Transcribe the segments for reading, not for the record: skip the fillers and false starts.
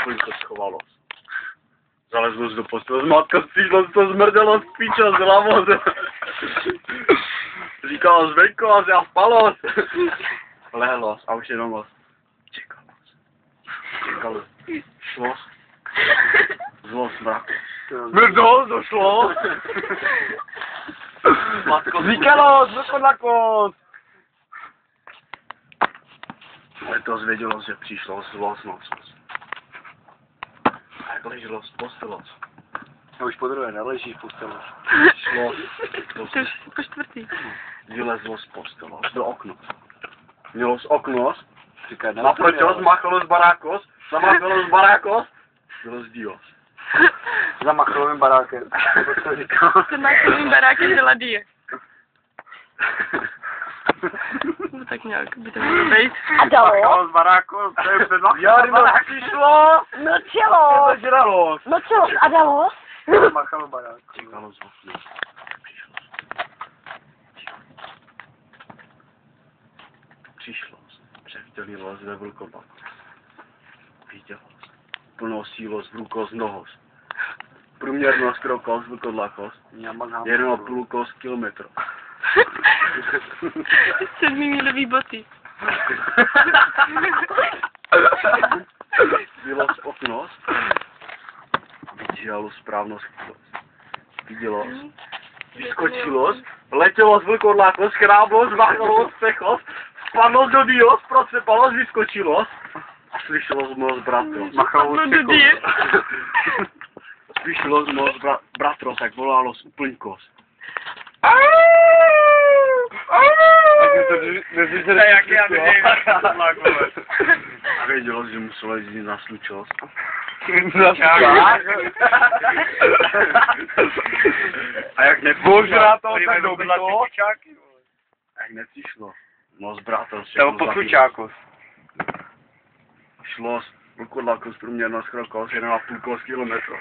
úplně to schovalo. Zalezlo do postele, matka střídlo, to zmrdelo z píča, z hlavo. Říkalo zvenko a já spalo. Lehlo a už jenom los. Čekalo. Šlo. Zlo smrak. Mrdo, došlo. Říkalo, zvrkodlakos. Ale to zvědělo, že přišlo zlos noc. A jak leželo z postelos. Já už podruhé neleží v postelos. Šlo. To už po čtvrtý. Vylezlo z postelos do okna. Mělo z oknos. Naproti zmachalo z barákos. Zamachalo z barákos. Bylo z dios. Za Machalovým barákem. Za Machalovým barákem byla die. No tak nějak by to mělo být. A dalo? Machalo z baráku, to je před Jary, no přišlo! No čelo! To žralo! No čelo, a dalo? Machalo barák. Čekalo z okna. Přišlo. Přišlo. Převtělilo ve vlkobaku. Vidělo. Plnou sílu z vlukos nohos. Průměrnost krokos, vlkodlakos. 1,5 kos kilometru. 7mílový boty. Bylo z oknos. Vyčíhalo správnost. Vidělo. Vyskočilo. Letělo z vlkodlakos, schráblo, zmachalo, spechlo. Spadlo do dios, procepalo, vyskočilo. A slyšelo z moc bratro. Machalo do die. Slyšelo z moc bratro, tak volalo z úplňkos. Jak já nevím, a vědělo, že muselo jít na slučost. A jak nepřišlo, jak nepřišlo, moc bratr to po slučáku. Šlo z vlkodlakos průměrnost krokos 1,5 kilometru.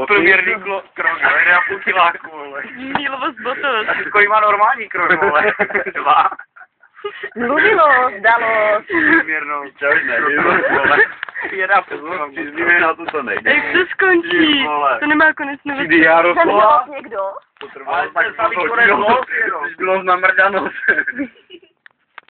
Průměrný krok, 1,5 kiláku, vole. Mílovost botos. Kolik má normální krok, vole? 2. Mluvilo, dalo. Průměrnost. Já už nevím, vole. 1,5. Na to nejde. Jak to skončí? To nemá konec Kdy nevědět. já Ten rostla, hlas někdo? to trvalo tak 2 hodiny, když bylo znamrdanost.